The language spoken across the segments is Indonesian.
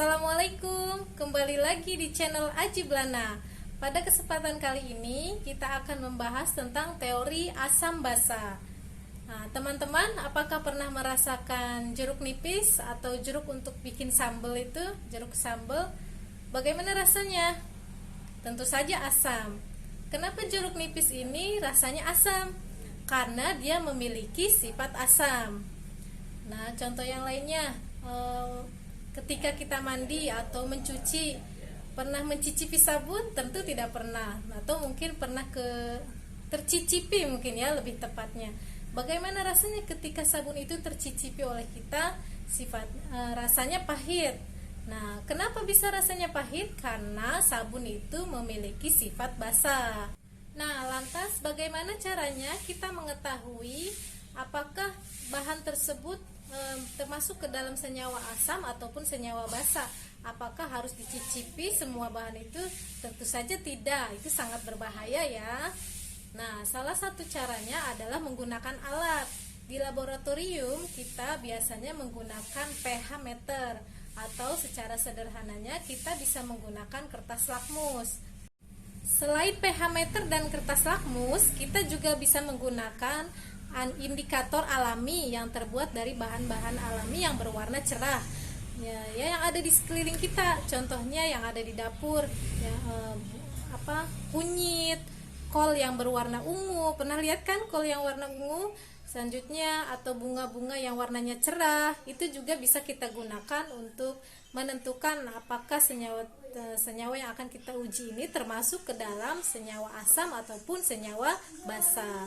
Assalamualaikum, kembali lagi di channel Ajiblana. Pada kesempatan kali ini kita akan membahas tentang teori asam basa. Nah, teman-teman, apakah pernah merasakan jeruk nipis atau jeruk untuk bikin sambal itu, jeruk sambal? Bagaimana rasanya? Tentu saja asam. Kenapa jeruk nipis ini rasanya asam? Karena dia memiliki sifat asam. Nah, contoh yang lainnya, ketika kita mandi atau mencuci, pernah mencicipi sabun? Tentu tidak pernah. Atau mungkin pernah tercicipi mungkin ya lebih tepatnya. Bagaimana rasanya ketika sabun itu tercicipi oleh kita? Rasanya pahit. Nah, kenapa bisa rasanya pahit? Karena sabun itu memiliki sifat basa. Nah, lantas bagaimana caranya kita mengetahui apakah bahan tersebut termasuk ke dalam senyawa asam ataupun senyawa basa? Apakah harus dicicipi semua bahan itu? Tentu saja tidak, itu sangat berbahaya ya. Nah, salah satu caranya adalah menggunakan alat. Di laboratorium kita biasanya menggunakan pH meter, atau secara sederhananya kita bisa menggunakan kertas lakmus. Selain pH meter dan kertas lakmus, kita juga bisa menggunakan indikator alami yang terbuat dari bahan-bahan alami yang berwarna cerah ya, yang ada di sekeliling kita. Contohnya yang ada di dapur ya, kunyit, kol yang berwarna ungu. Pernah lihat kan kol yang warna ungu? Selanjutnya, atau bunga-bunga yang warnanya cerah, itu juga bisa kita gunakan untuk menentukan apakah senyawa yang akan kita uji ini termasuk ke dalam senyawa asam ataupun senyawa basa.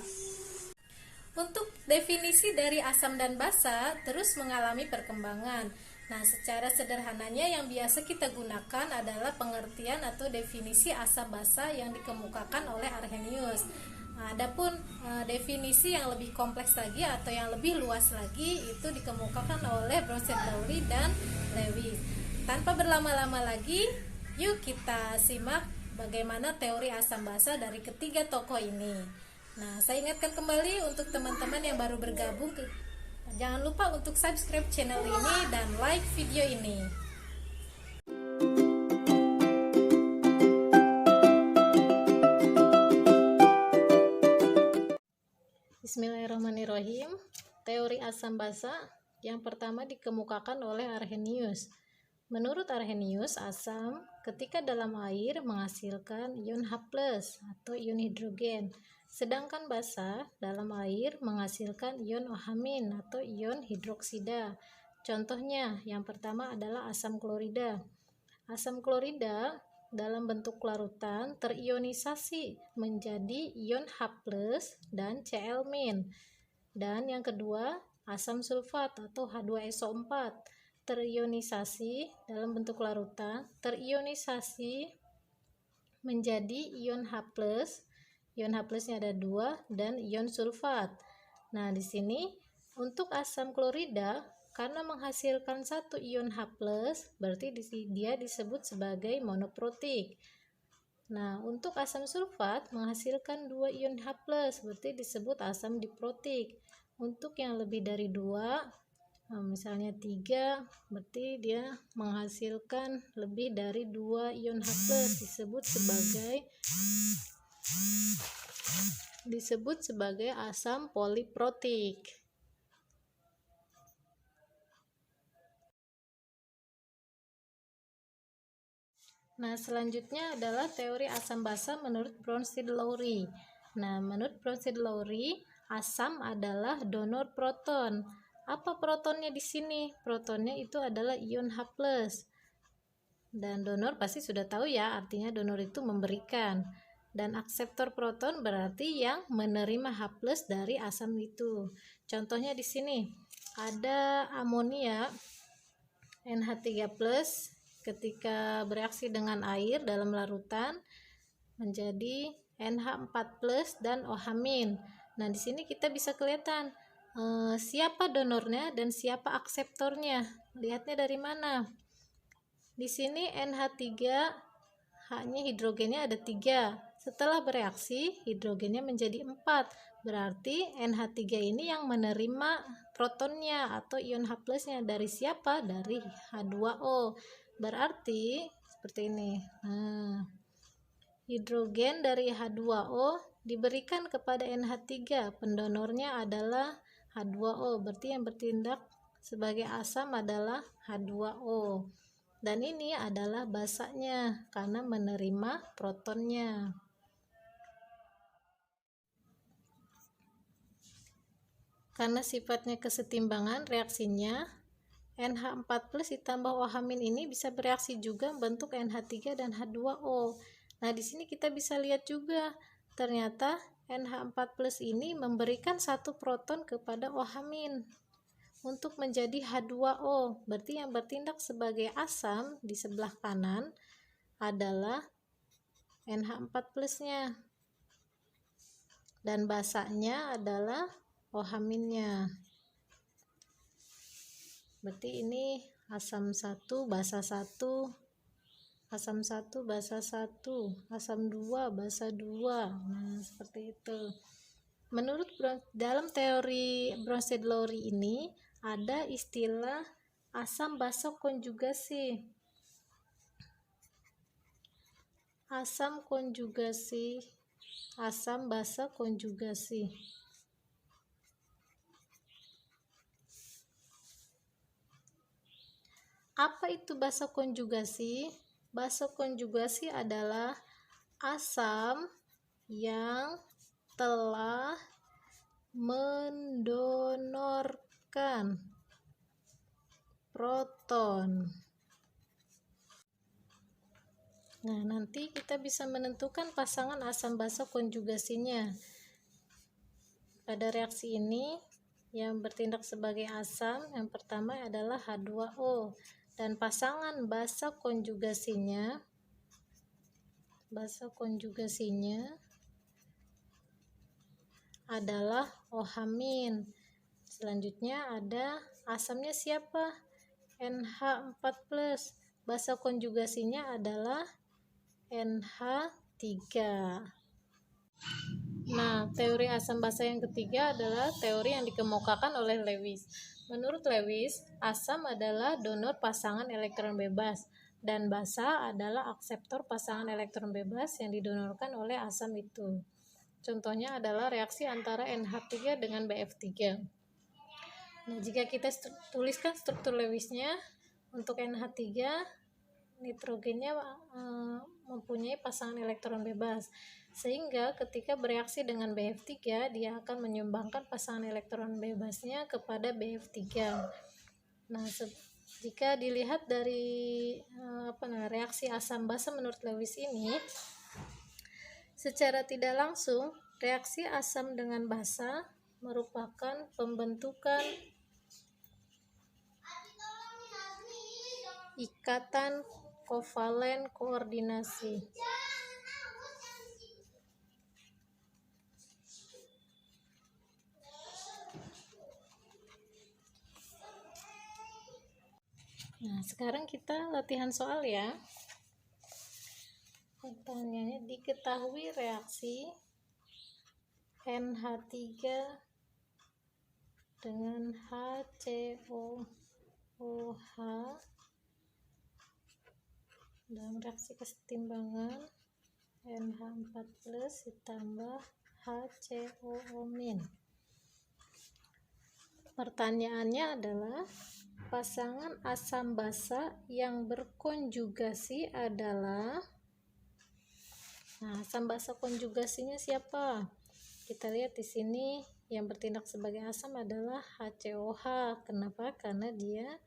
Untuk definisi dari asam dan basa terus mengalami perkembangan. Nah, secara sederhananya yang biasa kita gunakan adalah pengertian atau definisi asam basa yang dikemukakan oleh Arrhenius. Nah, adapun definisi yang lebih kompleks lagi atau yang lebih luas lagi itu dikemukakan oleh Bronsted-Lowry dan Lewis. Tanpa berlama-lama lagi, yuk kita simak bagaimana teori asam basa dari ketiga tokoh ini. Nah, saya ingatkan kembali untuk teman-teman yang baru bergabung, jangan lupa untuk subscribe channel ini dan like video ini. Bismillahirrahmanirrahim. Teori asam basa yang pertama dikemukakan oleh Arrhenius. Menurut Arrhenius, asam ketika dalam air menghasilkan ion H+ atau ion hidrogen. Sedangkan basa dalam air menghasilkan ion OH- atau ion hidroksida. Contohnya, yang pertama adalah asam klorida. Asam klorida dalam bentuk larutan terionisasi menjadi ion H+ dan Cl-. Dan yang kedua, asam sulfat atau H2SO4 terionisasi dalam bentuk larutan terionisasi menjadi ion H+. Ion H+-nya ada 2 dan ion sulfat. Nah, di sini untuk asam klorida karena menghasilkan satu ion H+, berarti dia disebut sebagai monoprotik. Nah, untuk asam sulfat menghasilkan 2 ion H+, berarti disebut asam diprotik. Untuk yang lebih dari 2, misalnya 3, berarti dia menghasilkan lebih dari 2 ion H+, disebut sebagai asam poliprotik. Nah, selanjutnya adalah teori asam basa menurut Bronsted-Lowry. Nah, menurut Bronsted-Lowry, asam adalah donor proton. Apa protonnya di sini? Protonnya itu adalah ion H+. Dan donor pasti sudah tahu ya, artinya donor itu memberikan. Dan akseptor proton berarti yang menerima H+ dari asam itu. Contohnya di sini ada amonia NH3+ ketika bereaksi dengan air dalam larutan menjadi NH4+ dan OH-. Nah, di sini kita bisa kelihatan siapa donornya dan siapa akseptornya. Lihatnya dari mana? Di sini NH3, H-nya hidrogennya ada 3. Setelah bereaksi, hidrogennya menjadi 4. Berarti NH3 ini yang menerima protonnya atau ion H+-nya dari siapa? Dari H2O. Berarti seperti ini. Nah, hidrogen dari H2O diberikan kepada NH3. Pendonornya adalah H2O. Berarti yang bertindak sebagai asam adalah H2O. Dan ini adalah basanya karena menerima protonnya. Karena sifatnya kesetimbangan reaksinya, NH4+ ditambah OH- ini bisa bereaksi juga membentuk NH3 dan H2O. Nah, di sini kita bisa lihat juga ternyata NH4+ ini memberikan satu proton kepada OH- untuk menjadi H2O. Berarti yang bertindak sebagai asam di sebelah kanan adalah NH4+-nya. Dan basanya adalah OH-nya. Berarti ini asam 1 basa 1, asam 1 basa 1, asam 2 basa 2. Nah, seperti itu. Menurut dalam teori Bronsted-Lowry ini ada istilah asam basa konjugasi. Asam konjugasi, asam basa konjugasi. Apa itu basa konjugasi? Basa konjugasi adalah asam yang telah mendonorkan proton. Nah, nanti kita bisa menentukan pasangan asam basa konjugasinya. Pada reaksi ini yang bertindak sebagai asam yang pertama adalah H2O. Dan pasangan basa konjugasinya adalah OH-. Selanjutnya ada asamnya siapa? NH4+. Basa konjugasinya adalah NH3. Nah, teori asam basa yang ketiga adalah teori yang dikemukakan oleh Lewis. Menurut Lewis, asam adalah donor pasangan elektron bebas dan basa adalah akseptor pasangan elektron bebas yang didonorkan oleh asam itu. Contohnya adalah reaksi antara NH3 dengan BF3. Nah, jika kita tuliskan struktur Lewisnya, untuk NH3 nitrogennya mempunyai pasangan elektron bebas, sehingga ketika bereaksi dengan BF3 dia akan menyumbangkan pasangan elektron bebasnya kepada BF3. Nah, jika dilihat dari reaksi asam basa menurut Lewis ini, secara tidak langsung reaksi asam dengan basa merupakan pembentukan ikatan kovalen koordinasi. Nah, sekarang kita latihan soal ya. Pertanyaannya, diketahui reaksi NH3 dengan HCOOH dalam reaksi kesetimbangan NH4+ ditambah HCOO-. Pertanyaannya adalah pasangan asam basa yang berkonjugasi adalah, nah, asam basa konjugasinya siapa? Kita lihat di sini yang bertindak sebagai asam adalah HCOH. Kenapa? Karena dia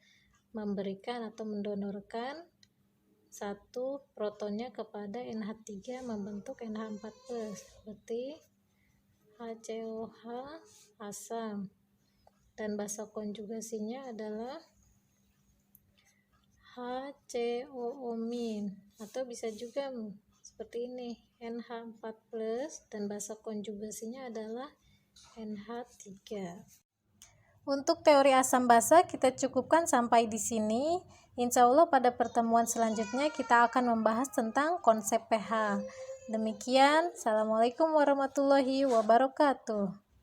memberikan atau mendonorkan satu protonnya kepada NH3 membentuk NH4+. Berarti HCOH asam. Dan basa konjugasinya adalah HCOO- atau bisa juga seperti ini, NH4+ dan basa konjugasinya adalah NH3. Untuk teori asam basa kita cukupkan sampai di sini. Insya Allah pada pertemuan selanjutnya kita akan membahas tentang konsep pH. Demikian, Assalamualaikum warahmatullahi wabarakatuh.